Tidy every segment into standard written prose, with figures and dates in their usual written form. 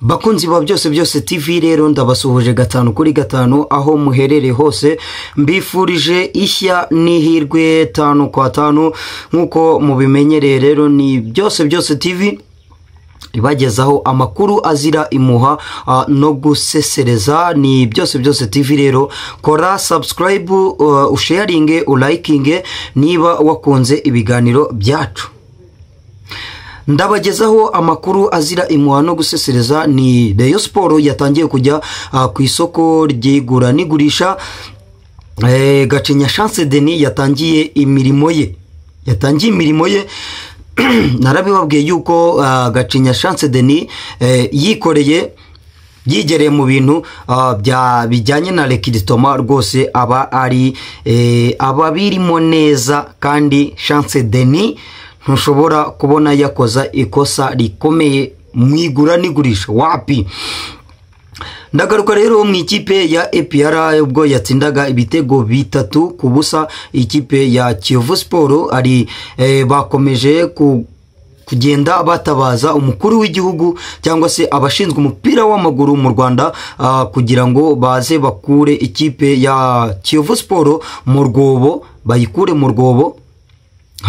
Bakunzi ba byose TV rero ndabasuhuje gatanu kuri gatanu aho muherere hose mbifurije ishya nihirwe 5 kwa 5 nkuko mubimenyereye rero ni byose TV ibagezaho amakuru azira imuha no gusesereza ni byose TV rero kora subscribe usharinge ulikinge niba wakunze ibiganiro byacu. Ndabagezaho amakuru azira imuha no gusesereza ni Rayon Sport yatangiye kujya ku isoko ryigura nigurisha. Gacinya Chance Denis yatangiye imirimo ye narabibabwiye yuko Gacinya Chance Denis yikoreye yigereye mu bintu bijyanye na recruitment rwose aba ari ababirimo neza kandi Chance Denis ntushobora kubona yakoza ikosa rikomeye mwigura nigurisha wapi. Ndagaruka rero mu ikipe ya APR ubwo yatsindaga ibitego 3-0 ikipe ya Kiyovu Sport ari bakomeje kugenda batabaza umukuru w'igihugu cyangwa se abashinzwe umupira w'amaguru mu Rwanda kugira ngo baze bakure ikipe ya Kiyovu Sport mu rwobo, bayikure mu rwobo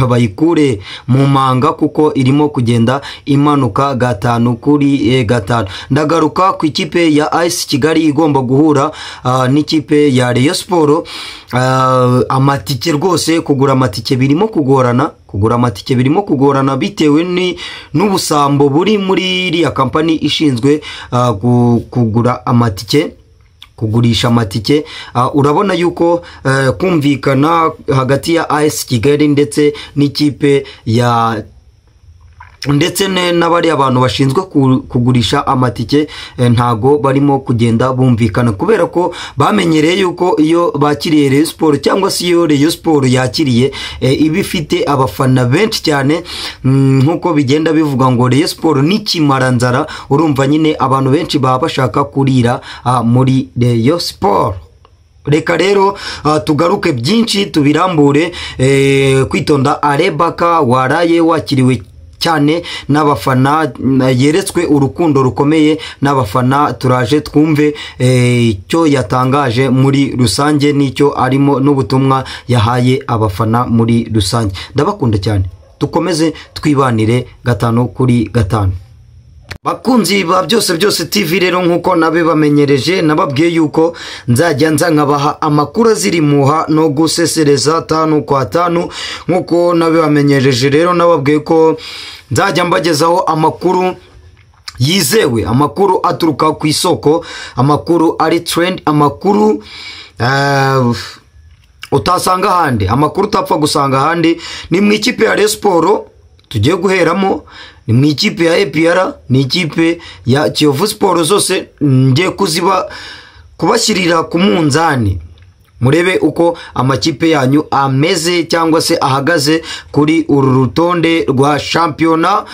bayikure mu manga kuko irimo kugenda imanuka 5 kuri 5. Ndagaruka ku ikipe ya AS Kigali igomba guhura n'ikipe ya Rayon Sport. Amatike rwose kugura amatike birimo kugorana bitewe n'ubusambo buri muri iriya company ishinzwe kugura amatike kugurisha amatike. Urabona yuko kumvikana hagati ya AS Kigali ndetse n'ikipe ya ndetse n'abari abantu bashinzwe kugurisha amatike ntago barimo kugenda bumvikana kubera ko bamenyereye yuko iyo bakiriye Rayon Sport cyangwa se iyo Rayon Sport yakiriye ibifite abafana benshi cyane nkuko bigenda bivuga ngo Rayon Sport n'ikimaranzara. Urumva nyine abantu benshi baba bashaka kurira muri Rayon Sport. Reka rero tugaruke byinshi tubirambure. Kwitonda Arebaka waraye wakiriwe cyane n'abafana, yeretswe urukundo rukomeye n'abafana. Turaje twumve icyo yatangaje muri rusange n'icyo arimo n'ubutumwa yahaye abafana muri rusange. Ndabakunda cyane, dukomeze twibanire 5 kuri 5. Bakunzi ba byose TV rero nkuko nabe bamenyereje nababwiye yuko nzajya nkabaha amakuru azirimuha no gusesereza 5 kwa 5 nkuko nabe bamenyereje. Rero nababwiye ko nzajya mbagezaho amakuru yizewe, amakuru aturuka ku isoko, amakuru ari trend, amakuru utasanga handi, amakuru utapfa gusanga handi. Ni mu ikipe ya Rayon Sport tugiye guheramo, ni mu ikipe ya APR, ni ikipe ya Kiyovu Sport. Zose ngiye kubashyirira ku munzani murebe uko amakipe yanyu ameze cyangwa se ahagaze kuri uru rutonde rwa championnat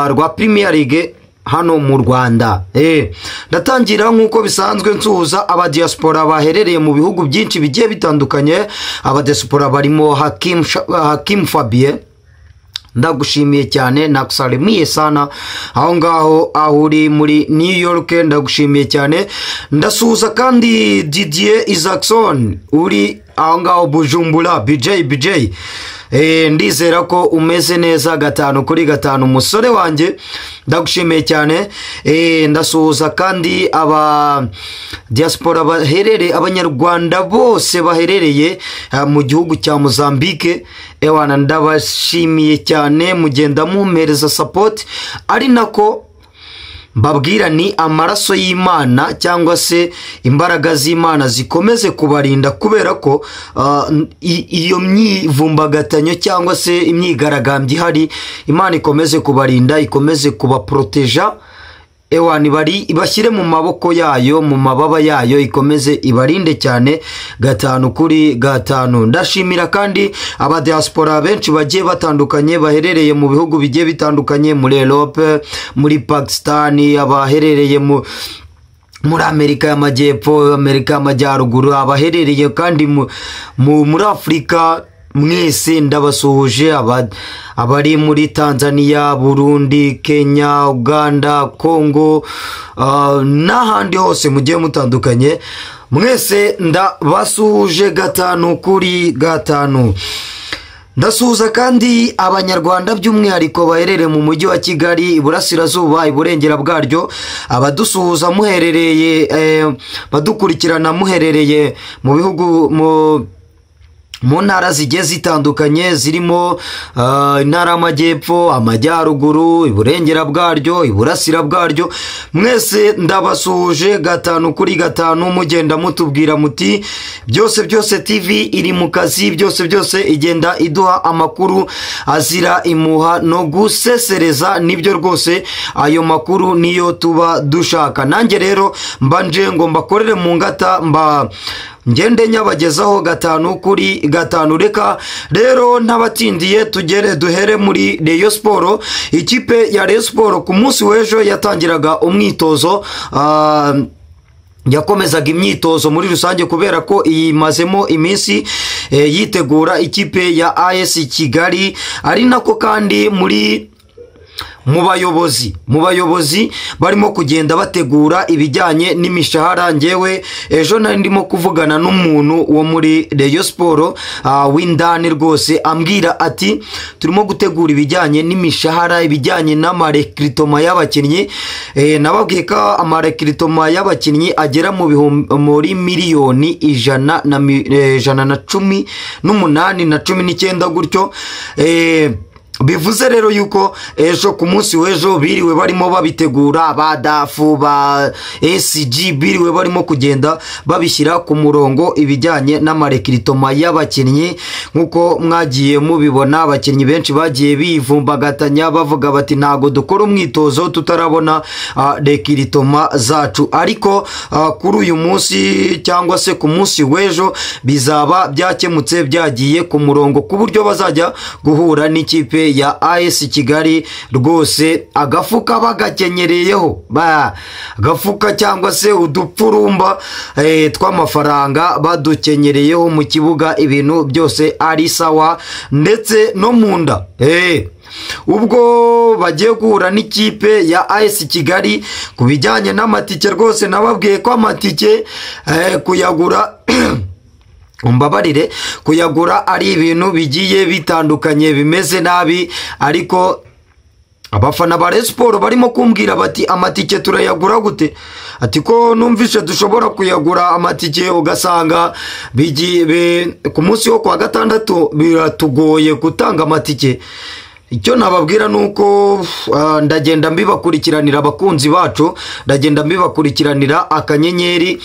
rwa Premier League hano mu Rwanda. Ndatangira nkuko bisanzwe nsuhuza aba diaspora baherereye mu bihugu byinshi bigiye bitandukanye. Aba diaspora barimo Hakim Fabien, ndagushimiye cyane, nakusalimiye sana aho ngaho ahuri muri New York, ndagushimiye cyane. Ndasuhuza kandi Didier Isaacson uri aho ngaho Bujumbura, BJ ndizera ko umeze neza 5 kuri 5 umusore wanjye, ndagushimiye cyane. Ndasuhuza kandi aba diaspora baherereye, abanyarwanda bose baherereye mu gihugu cya Mozambique. Ewana ndabashimiye cyane, mugenda mumpereza support, ari nako mbabwira ni amaraso y'Imana cyangwa se imbaraga z'Imana zikomeze kubarinda kubera ko iyo myivumbagatanyo cyangwa se imyigaragambye ihari, Imana ikomeze kubarinda, ikomeze kubaproteja. Ewani bari ibashyire mu maboko yayo, mu mababa yayo, ikomeze ibarinde cyane 5 kuri 5. Ndashimira kandi aba diaspora benshi bagiye batandukanye baherereye mu bihugu bigiye bitandukanye, muri Europe, muri Pakistan, abaherereye muri Amerika y'Amajyepfo, Amerika y'Amajyaruguru, abaherereye kandi muri Afrika mwese ndabasuhuje abari muri Tanzania, Burundi, Kenya, Uganda, Congo n'ahandi hose mugiye mutandukanye. Mwese ndabasuhuje 5 ndasuhuza kandi abanyarwanda by'umwihariko baherereye mu mujyi wa Kigali, iburasirazuba, iburengera bwaryo, abadusuhuza muherereye badukurikirana muherereye mu bihugu mu ntara zigiye zitandukanye zirimo intara y'amajyepfo, amajyaruguru, iburengera bwaryo, iburasira bwaryo. Mwese ndabasuhuje 5 mugenda mutubwira muti byose TV iri mu kazi, byose igenda iduha amakuru azira imuha no gusesereza. Nibyo rwose, ayo makuru niyo tuba dushaka. Nanjye rero mbanje ngo mbakorere mu ngata ngende nyabagezaho 5 reka rero ntabatindiye duhere muri Rayon Sport. Ikipe ya Rayon Sport ku munsi w'ejo yatangiraga umwitozo, yakomezaga imyitozo muri rusange kubera ko imazemo iminsi yitegura ikipe ya AS Kigali, ari nako kandi mu bayobozi barimo kugenda bategura ibijyanye n'imishahara. Ngewe ejo nari ndimo kuvugana n'umuntu wo muri Rayon Sport w'indani rwose, ambwira ati turimo gutegura ibijyanye n'imishahara, ibijyanye n'amarekritoma y'abakinnyi. Nababwiye ko amarekritoma y'abakinnyi agera muri miliyoni 118 na 19 gutyo. Bivuze rero yuko ejo ku munsi w'ejo biriwe barimo babitegura, badafu ba SG biriwe barimo kugenda babishyira ku murongo ibijyanye n'amarekritoma y'abakinnyi. Nkuko mwagiye mubibona, abakinnyi benshi bagiye bivumbagatanya bavuga bati ntago dukora umwitozo tutarabona rekritoma zacu, ariko kuri uyu munsi cyangwa se ku munsi w'ejo bizaba byakemutse, byagiye ku murongo ku buryo bazajya guhura n'ikipe ya AS Kigali. Rwose agafuka bagakenyereyeho, agafuka cyangwa se udupfurumba tw'amafaranga badukenyereyeho mu kibuga, ibintu byose ari sawa ndetse no munda. Ubwo bagiye guhura n'ikipe ya AS Kigali ku bijyanye n'amatike, rwose nababwiye ko amatike kuyagura umbabarire kuyagura ari ibintu bigiye bitandukanye, bimeze nabi. Ariko abafana ba Rayon Sport barimo kumbwira bati amatike turayagura gute? Ati ko numvishe dushobora kuyagura amatike ugasanga ku munsi wo kwa 6 biratugoye gutanga amatike. Icyo nababwira nuko ndagenda mbibakurikiranira abakunzi bacu, ndagenda mbibakurikiranira akanyenyeri,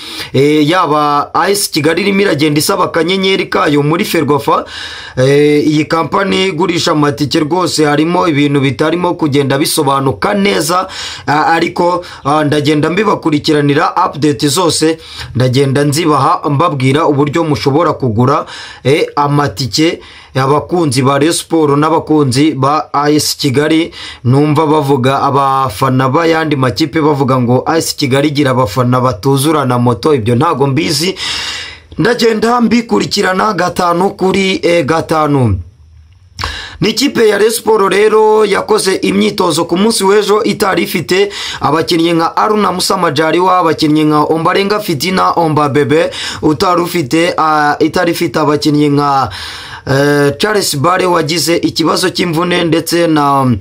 yaba AS Kigali irimo iragenda isaba akanyenyeri kayo muri Ferwafa. Iyi kampani igurisha amatike rwose harimo ibintu bitarimo kugenda bisobanuka neza, ariko ndagenda mbibakurikiranira update zose, ndagenda nzibaha mbabwira uburyo mushobora kugura amatike. Abakunzi ba Rayon Sport n'abakunzi ba AS Kigali, numva bavuga abafana bayandi makipe bavuga ngo AS Kigali gira abafana batuzurana moto, ibyo ntago mbizi, ndagenda mbikurikirana 5 N'ikipe ya Rayon Sport rero yakoze imyitozo ku munsi w'ejo itari ifite abakinnyi nka Aruna Musa Majaliwa, abakinnyi nka Ombarenga Fitina Ombabebe, itari ifite abakinnyi nka Charles Bare wagize ikibazo cy'imvune, ndetse na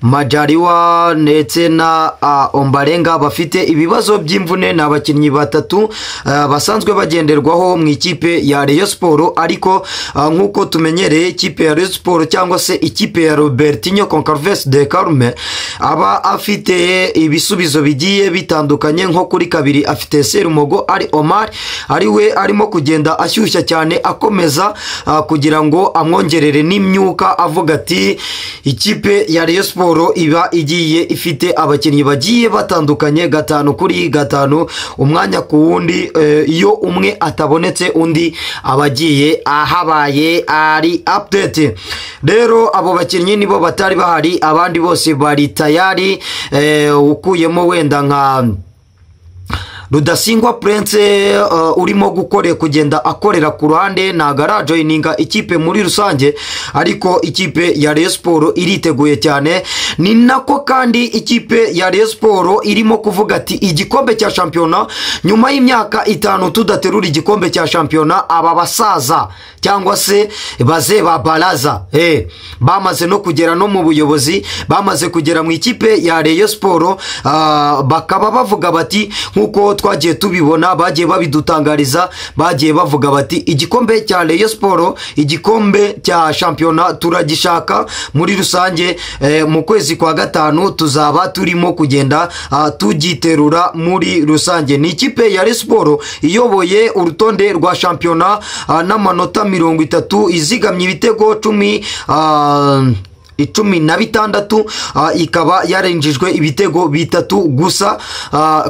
Majaliwa ndetse na Ombarenga bafite ibibazo by'imvune. Ni abakinnyi 3 basanzwe bagenderwaho mu ikipe ya Rayon Sport, ariko nkuko tumenyereye ikipe ya Rayon Sport cyangwa se ikipe ya Robertinho Goncalves de Carme aba afite ibisubizo bigiye bitandukanye. Nko kuri 2 afite Serumogo ari Omar, ari we arimo kugenda ashyushya cyane akomeza kugira ngo amwongerere n'imyuka, avuga ati ikipe ya Rayon Sport iba igiye ifite abakinnyi bagiye batandukanye 5 umwanya ku wundi. Iyo umwe atabonetse undi abagiye ahabaye ari update. Rero abo bakinnyi nibo batari bahari, abandi bose bari tayari, ukuyemo wenda nka Rudasingwa Prince urimo kugenda akorera ku ruhande ntago arajoyininga ikipe muri rusange, ariko ikipe ya Rayon Sport iriteguye cyane. Ni nako kandi ikipe ya Rayon Sport irimo kuvuga ati igikombe cya shampiyona nyuma y'imyaka 5 tudaterura igikombe cya shampiyona, aba basaza cyangwa se baze ba baraza bamaze no kugera no mu buyobozi, bamaze kugera mu ikipe ya Rayon Sport, bakaba bavuga bati nkuko twagiye tubibona, bagiye babidutangariza, bagiye bavuga bati igikombe cya Rayon Sport, igikombe cya shampiyona turagishaka muri rusange, mu kwezi kwa gatanu tuzaba turimo kugenda tugiterura muri rusange. Ni ikipe ya Rayon Sport iyoboye urutonde rwa shampiyona n'amanota 30, izigamye ibitego 16, ikaba yarenjijwe ibitego 3 gusa,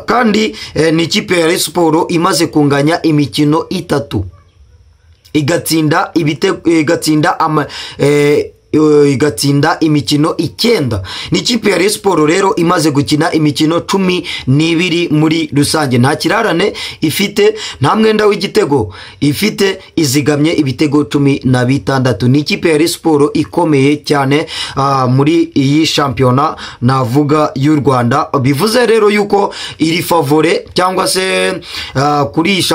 kandi ni ikipe ya Rayon Sport imaze kunganya imikino 3, igatsinda imikino 9. Ni ikipe ya Rayon Sport rero imaze gukina imikino 12 muri rusange, nta kirarane ifite, nta mwenda w'igitego ifite, izigamye ibitego 16. Ni ikipe ya Rayon Sport ikomeye cyane muri iyi shampiyona navuga y'u Rwanda. Bivuze rero yuko iri favore cyangwa se kuri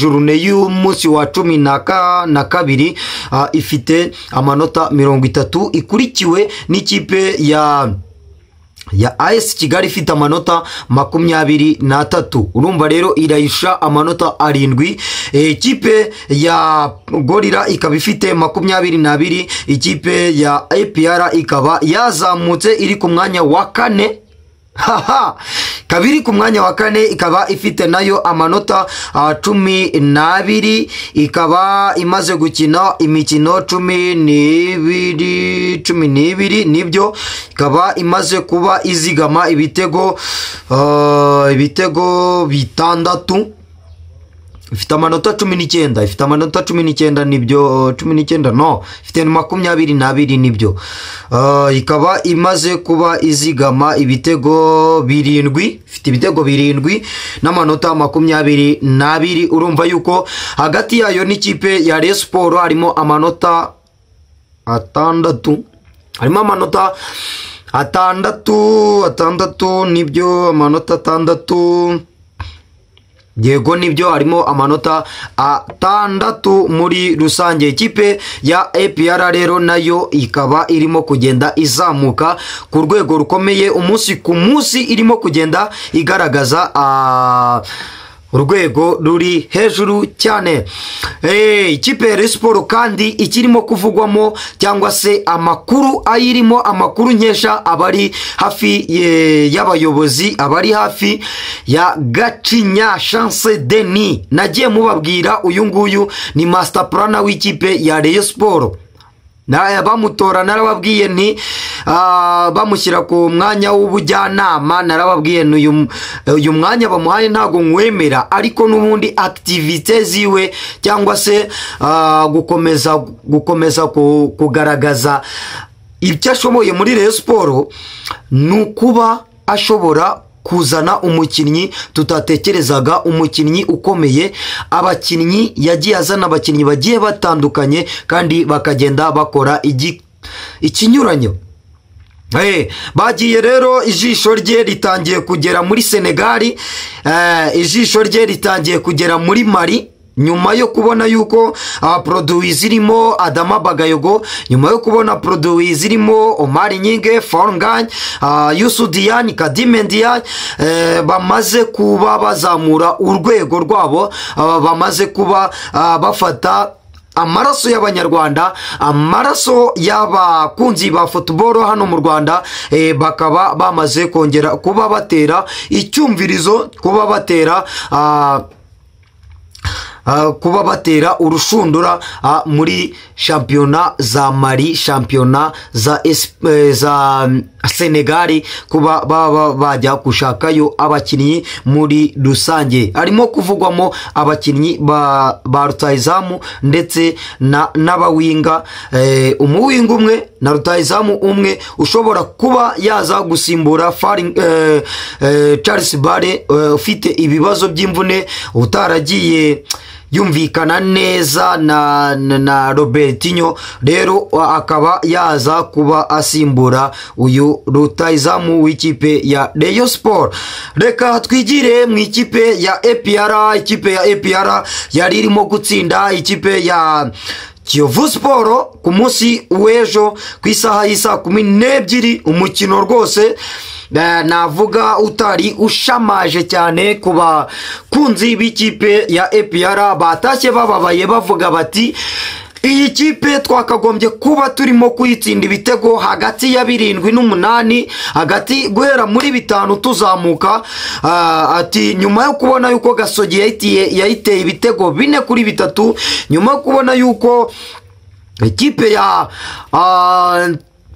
journée y'umunsi wa 12 ifite amanota 30, ikurikiwe n'ikipe ya AS Kigali ifite amanota 23. Urumva rero irayisha amanota 7. Ikipe ya Gorilla ikaba ifite 22, ikipe ya APR ikaba yazamutse iri ku mwanya wa 4. Kabiri ku mwanya wa 4, ikaba ifite nayo amanota 12, ikaba imaze gukina imikino 12 nibyo, ikaba imaze kuba izigama ibitego 6, ifite amanota 19, ifite amanota 19 nibyo, 19 no, ifite 22 nibyo, ikaba imaze kuba izigama ibitego 7, ifite ibitego 7 n'amanota 22. Urumva yuko hagati yayo n'ikipe ya Rayon Sport harimo amanota 6, harimo amanota 6 nibyo, amanota 6, yego nibyo, harimo amanota 6 muri rusange. Ikipe ya APR rero nayo ikaba irimo kugenda izamuka ku rwego rukomeye, umunsi ku munsi irimo kugenda igaragaza urwego ruri hejuru cyane. Ikipe ya Rayon Sport kandi ikirimo kuvugwamo cyangwa se amakuru ayirimo, amakuru nkesha abari hafi y'abayobozi, abari hafi ya Gacinya Chance Denis. Nagiye mubabwira uyu nguyu ni master planner w'ikipe ya Rayon Sport, bamutora narababwiye nti bamushyira ku mwanya w'ubujyanama, narababwiye uyu mwanya bamuhaye ntago nwemera, ariko n'ubundi activite ziwe cyangwa se gukomeza kugaragaza ibyo ashoboye muri Rayon Sport, nukuba ashobora kuzana umukinnyi tutatekerezaga, umukinnyi ukomeye. Abakinnyi yagiye azana abakinnyi bagiye batandukanye kandi bakagenda bakora ikinyuranyo. Bagiye rero ijisho rye ritangiye kugera muri Senegal, ijisho rye ritangiye kugera muri Mali, nyuma yo kubona yuko produit zirimo Adama Bagayogo, nyuma yo kubona produit zirimo Omar Nyinge, Forngany, Youssou Diagne, Kadime Ndiaye, bamaze kuba bazamura urwego rwabo, bamaze kuba bafata amaraso y'abanyarwanda, amaraso y'abakunzi ba football hano mu Rwanda, bakaba bamaze kongera kuba batera icyumvirizo, kuba batera kuba batera urushundura muri shampiyona za Mali, shampiyona za Senegal, kuba bajya gushakayo abakinnyi muri rusange. Harimo kuvugwamo abakinnyi ba rutahizamu ndetse n'abawinga, umuwinga umwe na rutahizamu umwe ushobora kuba yaza gusimbura Charles Bare ufite ibibazo by'imvune, utaragiye yumvikana neza na Robertinho, rero akaba yaza kuba asimbura uyu rutahizamu w'ikipe ya Rayon Sport. Reka twigire mu ikipe ya APR. Ikipe ya APR yari irimo gutsinda ikipe ya Kiyovu Sport ku munsi w'ejo ku isaha y'isa 12, umukino rwose navuga utari ushamaje cyane kuba kunzi b'ikipe ya APR. Batashye bababaye bavuga bati iyi kipe twakagombye kuba turimo kuyitsinda ibitego hagati ya 7 n'8, hagati guhera muri 5 tuzamuka. Ati nyuma yo kubona yuko Gasogi yayiteye ibitego 4-3, nyuma yo kubona yuko ikipe ya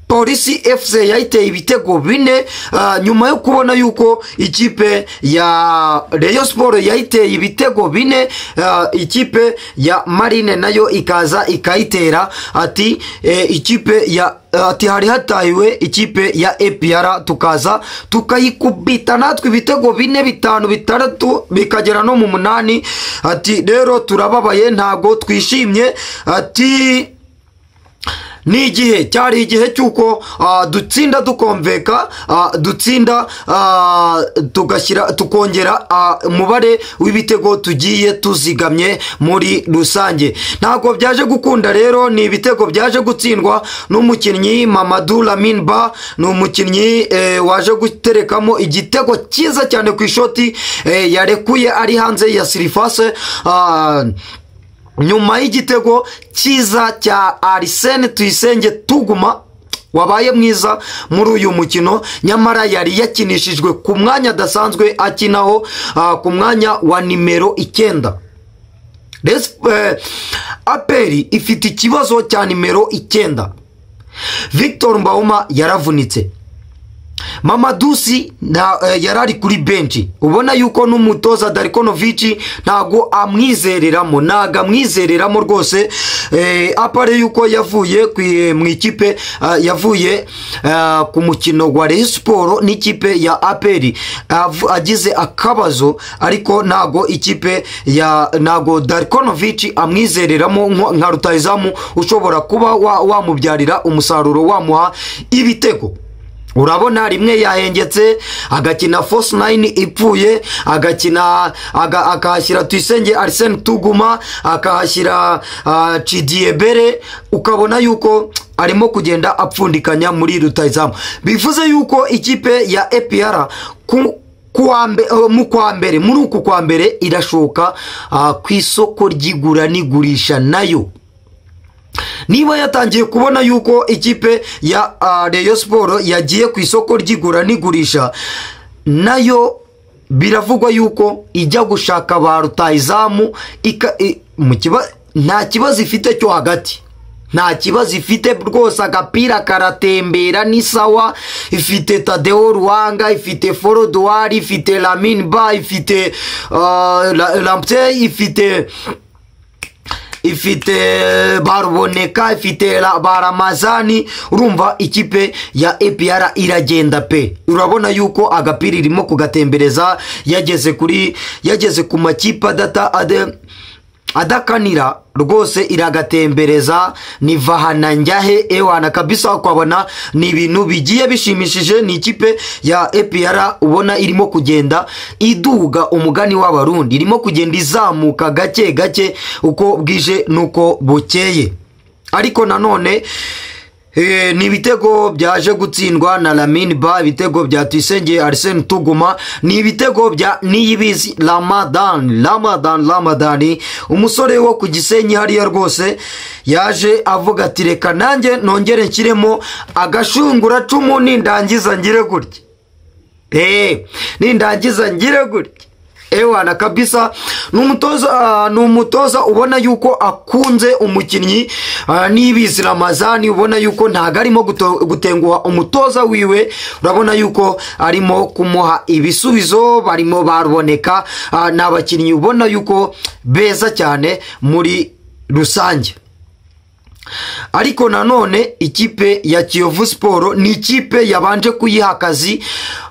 Polisi FC yayiteye ibitego 4, nyuma yo kubona yuko ikipe ya Rayon Sport yayiteye ibitego 4, ikipe ya Marine nayo ikaza ikayitera. Ati ikipe ya hari hatahiwe ikipe ya APR tukaza tukayikubita natwe ibitego 4, 5, 6 bikagera no mu 8. Ati rero turababaye, ntago twishimye. Ati ni igihe cyari igihe cyuko dutsinda dukomveka, dutsinda tugashyira tukongera umubare w'ibitego tugiye tuzigamye muri rusange. Ntabwo byaje gukunda rero, ni ibitego byaje gutsindwa n'umukinnyi Mamadou Lamine Ba, ni umukinnyi waje guterekamo igitego cyiza cyane ku ishoti yarekuye ari hanze ya Sirifase, nyuma y'igitego cyiza cya Arsene Tuyisenge Tuguma wabaye mwiza muri uyu mukino, nyamara yari yakinishijwe ku mwanya adasanzwe akinaho ku mwanya wa nimero 9. Aperi ifite ikibazo cya nimero 9. Victor Mbauma yaravunitse, Mamadusi yarari kuri benchi, ubona yuko n'umutoza Darikonovic ntago amwizereramo rwose. Apare yuko yavuye mu ikipe, yavuye ku mukino wa Rayon Sport n'ikipe ya APR agize akabazo, ariko ntago ikipe ya Darikonovic amwizereramo nka rutahizamu ushobora kuba wamubyarira umusaruro, wamuha ibitego. Urabona rimwe yahengetse agakina force 9 ipfuye, agakina akahashyira Tuyisenge Arsene Tuguma, akahashyira Chidiebere, ukabona yuko arimo kugenda apfundikanya muri rutahizamu. Bivuze yuko ikipe ya APR muri uku kwa mbere irashoka ku isoko ry'igura n'igurisha nayo. Niba yatangiye kubona yuko ikipe ya Rayon Sport yagiye ku isoko ry'igura n'igurisha, nayo biravugwa yuko ijya gushaka ba rutahizamu, nta kibazo ifite cyo hagati, nta kibazo ifite rwose, agapira karatembera ni sawa. Ifite Tadeo Ruwanga, ifite Forodouari, ifite Lamine Ba, ifite Lamptey, ifite Baruboneka, ifite Baramazani. Urumva ikipe ya APR iragenda pe, urabona yuko agapira irimo kugatembereza, yageze ku makipe adakanira rwose, iragatembereza niva hana njyahe ewana kabisa. Ukabona ni ibintu bigiye bishimishije, ni ikipe ya APR ubona irimo kugenda iduga umugani w'abarundi, irimo kugenda izamuka gake gake uko bwije nuko bukeye. Ariko nanone ni ibitego byaje gutsindwa na Lamine Ba, ibitego bya Tuyisenge Arsene Tuguma, ni ibitego bya Niyibizi Ramadani, umusore wo ku Gisenyi hariya rwose yaje avuga ati reka nanjye nongere nshyiremo agashungura cumu nindangiza ngire gutya. Nindangiza ngire gutya. ewana kabisa n'umutoza ubona yuko akunze umukinnyi Niyibizi Ramazani, ubona yuko ntago arimo gutenguha umutoza wiwe, urabona yuko arimo kumuha ibisubizo, barimo baruboneka n'abakinnyi ubona yuko beza cyane muri rusange. Ariko nanone ikipe ya Kiyovu Sport ni ikipe yabanje kuyiha akazi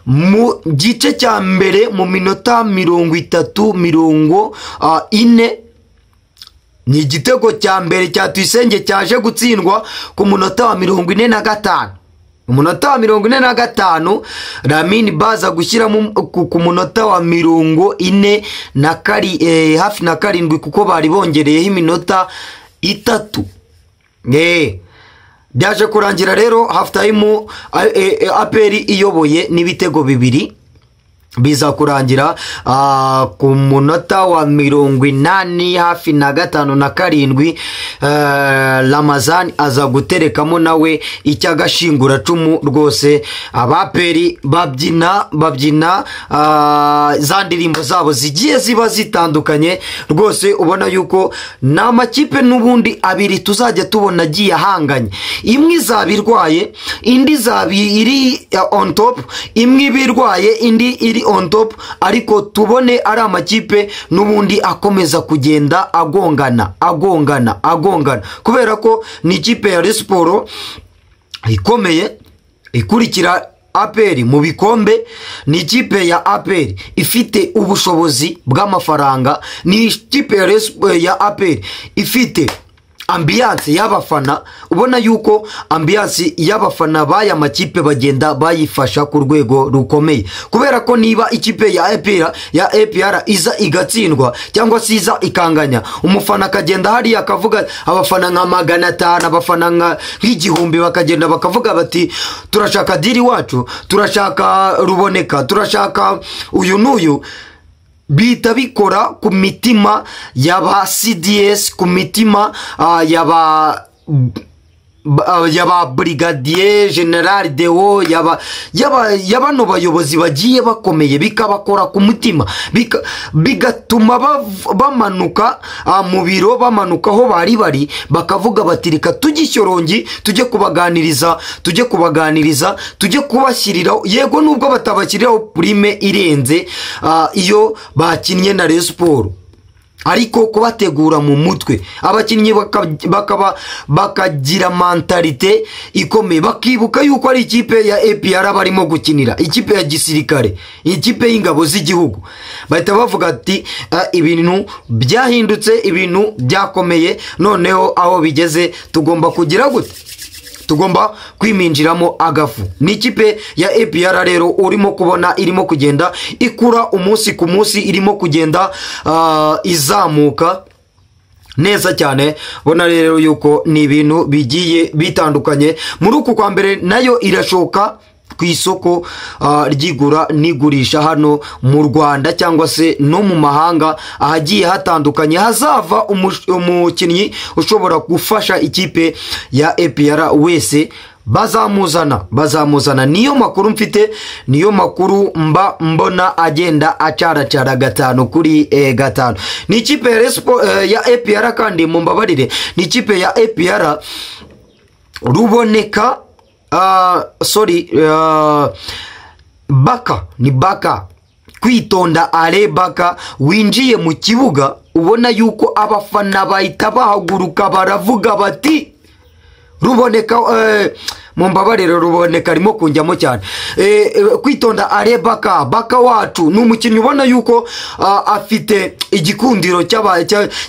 mu gice cya mbere mu minota 30-40. Ni igitego cya mbere cya Tuyisenge cyaje gutsindwa ku munota wa 45. Umunota wa 45 Lamine baza gushyiramo ku munota wa 40 hafi na 7 kuko bari bongereyeho iminota 3. Byaje kurangira rero half time APR iyoboye n'ibitego 2. Biza kurangira ku munota wa 80 hafi na 5 na 7 Ramazani aza guterekamo nawe icyagashingura cumu rwose. Abaperi babyina za ndirimbo zabo zigiye ziba zitandukanye rwose, ubona yuko n'amakipe n'ubundi abiri tuzajya tubona agiye ahanganye, imwe izabirwaye indi iri on top, imwe birwaye indi iri on top, ariko tubone ari amakipe n'ubundi akomeza kugenda agongana kubera ko ni ikipe ya Sport ikomeye ikurikira APR mu bikombe. Ni ikipe ya APR ifite ubushobozi bw'amafaranga, ni ikipe ya APR ifite ambiance y'abafana, ubona yuko ambiance y'abafana baya makipe bagenda bayifasha ku rwego rukomeye, kubera ko niba ikipe ya APR iza igatsindwa cyangwa siza ikanganya, umufana akagenda hari akavuga, abafana nka 500, abafana nk'igihumbi bakagenda bakavuga bati turashaka diri wacu, turashaka Ruboneka, turashaka uyu n'uyu. Bita bikora ku mitima yaba CDS, ku mitima yaba brigadier general Deo, yabano bayobozi bagiye bakomeye, bikabakora ku mutima, bigatuma bamanuka mu biro, bamanuka aho bari bakavuga bati reka tujye tujye kubaganiriza, tujye kubashyirira, yego nubwo batabashyiriraho prime irenze iyo bakinnye na Rayon Sport, ariko kubategura mu mutwe abakinnyi bakagira mentalite ikomeye, bakibuka yuko ari ikipe ya APR barimo gukinira, ikipe ya gisirikare, ikipe y'ingabo z'igihugu. Bahita bavuga ati ibintu byahindutse, ibintu byakomeye, noneho aho bigeze tugomba kugira gute, tugomba kwiminjiramo agafu. Ni ikipe ya APR rero urimo kubona irimo kugenda ikura umunsi ku munsi, irimo kugenda izamuka neza cyane. Bona rero yuko ni ibintu bigiye bitandukanye. Muri uku kwa mbere nayo irashoka ku isoko ryigura n'igurisha hano mu Rwanda cyangwa se no mu mahanga ahagiye hatandukanye, hazava umukinnyi ushobora gufasha ikipe ya APR wese bazamuzana. Niyo makuru mfite, niyo makuru mbona agenda acara 5 kuri 5. Ni ikipe ya APR kandi mumbabarire, ni ikipe ya APR Ruboneka Baka Kwitonda Ale Baka winjiye mu kibuga, ubona yuko abafana bahita bahaguruka baravuga bati Ruboneka mumbabarire, Ruboneka arimo kunjyamo cyane. Kwitonda Ale Baka wacu ni umukinnyi ubona yuko afite igikundiro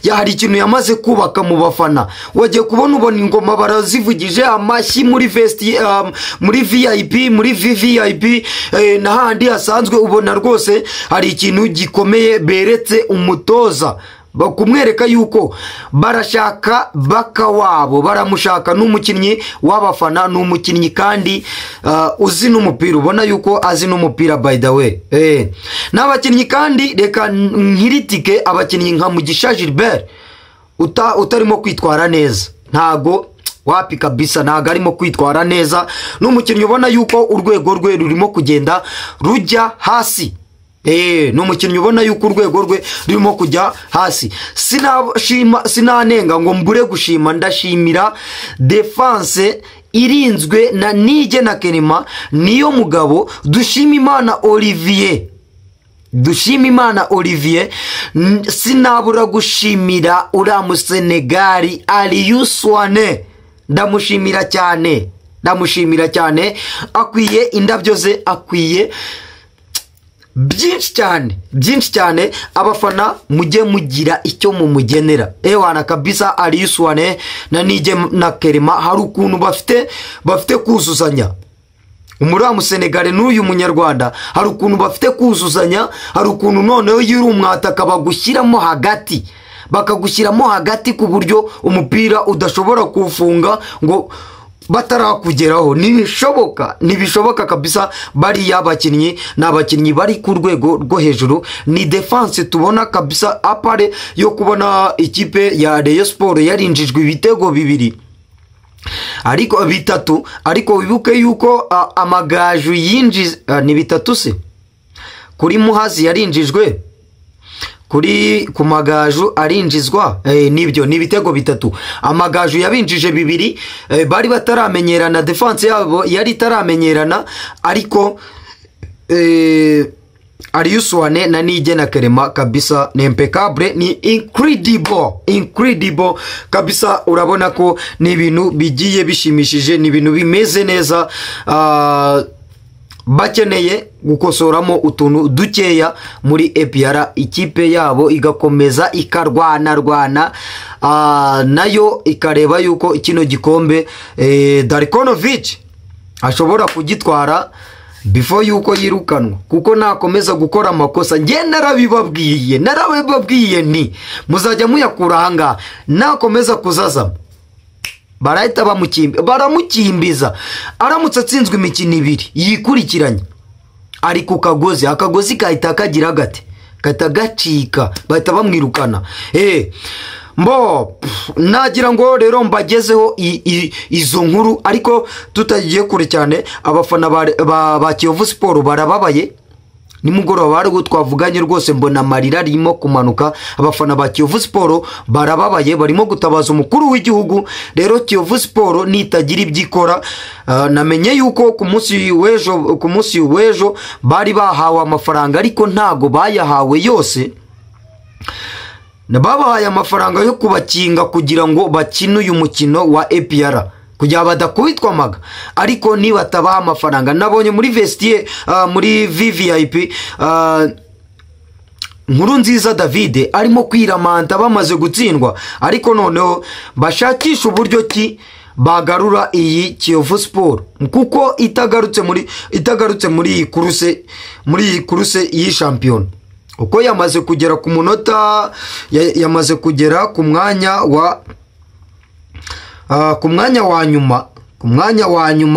hari ikintu yamaze kubaka mu bafana. Wagiye ubona ingoma barazivugije amashyi muri muri VIP, muri VVIP n'ahandi hasanzwe, ubona rwose hari ikintu gikomeye beretse umutoza, bakumwereka yuko barashaka Baka wabo, baramushaka. N'umukinnyi w'abafana, n'umukinnyi kandi uzi n'umupira, ubona yuko azi n'umupira by the way. N'abakinnyi kandi reka nkiritike abakinnyi nka Mugisha Gilbert utarimo kwitwara neza, ntago wapi kabisa, ntago arimo kwitwara neza. N'umukinnyi ubona yuko urwego rwe rurimo kugenda rujya hasi. ni umukinnyi ubona yuko urwego rwe rurimo kujya hasi. Sinanenga ngo mbure gushima, ndashimira defense irinzwe na Nigena Clement, niyo mugabo Dushimimana Olivier, sinabura gushimira uriya Musenegali Aliou Souane, ndamushimira cyane, akwiye indabyo ze, akwiye byinshi cyane. Abafana mujye mugira icyo mumugenera, ewana kabisa. Aliou Souane na Nigena Clement hari ukuntu bafite kuzuzanya, umuriya Musenegale n'uyu munyarwanda hari ukuntu bafite kuzuzanya, hari ukuntu noneho yiri umwataka bakagushyiramo hagati ku buryo umupira udashobora kufunga ngo batarakugeraho. Ntibishoboka kabisa. Bariya bakinnyi ni abakinnyi bari ku rwego rwo hejuru, ni defense tubona kabisa. Apare yo kubona ikipe ya Rayon Sport yarinjijwe ibitego bitatu, ariko wibuke yuko Amagaju yinjiza ni bitatu se, kuri Muhazi yarinjijwe, ku Magaju arinjizwa, nibyo ni ibitego bitatu. Amagaju yabinjije 2, bari bataramenyerana, defense yabo yari taramenyerana, ariko Aliou Souane na Nigena Clement kabisa ni impeccable, ni incredible kabisa. Urabona ko ni ibintu bigiye bishimishije, ni ibintu bimeze neza. Bakeneye gukosoramo utuntu dukeya muri APR, ikipe yabo igakomeza ikarwana nayo ikareba yuko kino gikombe Darkonovic ashobora kugitwara before yuko yirukanwa, kuko nakomeza gukora amakosa. Nge narabibabwiye nti muzajya muyakura hanga, nakomeza kuzaza barahita baramukimbiza. Aramutse atsinzwe imikino 2 yikurikiranye ari ku akagozi kahita kagira gahita gacika, bahita bamwirukana. Nagira ngo rero mbagezeho izo nkuru, ariko tutagiye kure cyane. Abafana ba Kiyovu Sport barababaye nimugoroba, bari twavuganye rwose mbona amarira arimo kumanuka. Abafana ba Kiyovu Sport barababaye, barimo gutabaza umukuru w'igihugu. Rero Kiyovu Sport nitagira ibyikora, namenye yuko ku munsi w'ejo bari bahawe amafaranga, ariko ntago bayahawe yose. Babahaye amafaranga yo kubakinga kugira ngo bakine uyu mukino wa APR, kugira badakubitwa amaga. Ariko niba tabaha amafaranga, nabonye muri vestiaire muri VVIP Nkurunziza David arimo kwiramanta bamaze gutsindwa, ariko noneho bashakisha uburyo ki bagarura iyi Kiyovu Sport, kuko itagarutse muri kuruse yi champion. Uko yamaze kugera ku munota, yamaze kugera ku mwanya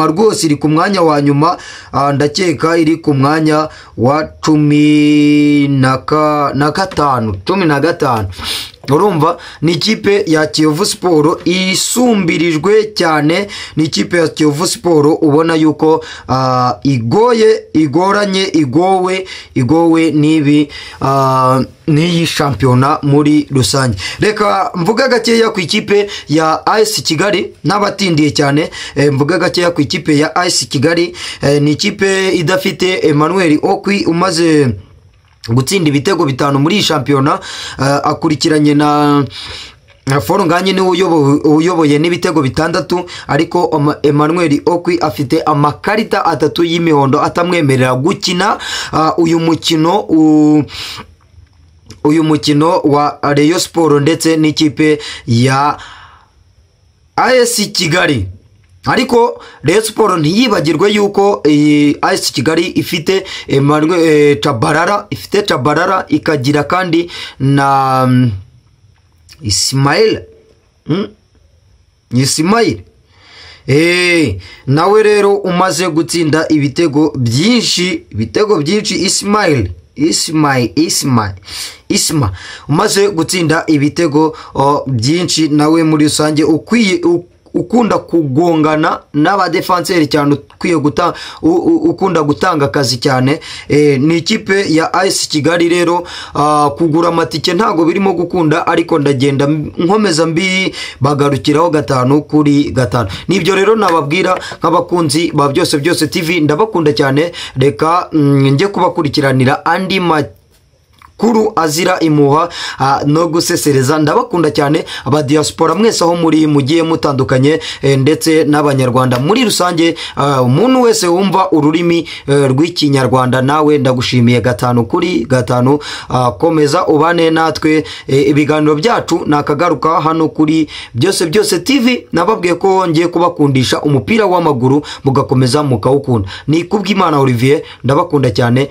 rwose, iri ku mwanya wa nyuma. Ndakeka iri ku mwanya wa 15. Urumva ni ikipe ya Kiyovu Sport isumbirijwe cyane, ni ikipe ya Kiyovu Sport ubona yuko igowe n'ibi n'iyi shampiyona muri rusange. Reka mvuga gakeya ku ikipe ya AS Kigali, n'abatindiye cyane. Mvuga gakeya ku ikipe ya AS Kigali, ni ikipe idafite Emmanuel Okwi umaze gutsinda ibitego 5 muri shampiyona, akurikiranye na Forunganye ni uyoboye n'ibitego 6, ariko Emmanuel Okwi afite amakarita 3 y'imihondo atamwemerera gukina uyu mukino wa Rayon Sport ndetse n'ikipe ya AS Kigali. Ariko Rayon Sport ntiyibagirwe yuko AS Kigali ifite Emmanuel Tabarara, ikagira kandi na Ismail. Nawe rero umaze gutsinda ibitego byinshi Isma umaze gutsinda ibitego byinshi, nawe muri rusange ukunda kugongana n'abadefanseri cyane ukwiye ukunda gutanga akazi cyane. Ni ikipe ya AS Kigali rero kugura amatike ntago birimo gukunda, ariko ndagenda nkomeza mbi bagarukiraho 5-5. Nibyo rero nababwira nk'abakunzi ba Byose TV, ndabakunda cyane. Reka njye kubakurikiranira andi kuru azira imuha no gusesereza. Ndabakunda cyane aba diaspora mwese aho muri mugiye mutandukanye, ndetse n'abanyarwanda muri rusange. Umuntu wese wumva ururimi rw'ikinyarwanda nawe ndagushimiye 5-5. Komeza ubane natwe, ibiganiro byacu nakagaruka hano kuri Byose TV. Nababwiye ko ngiye kubakundisha umupira w'amaguru mugakomeza mukawukunda. Ni kubw'Imana Olivier, ndabakunda cyane.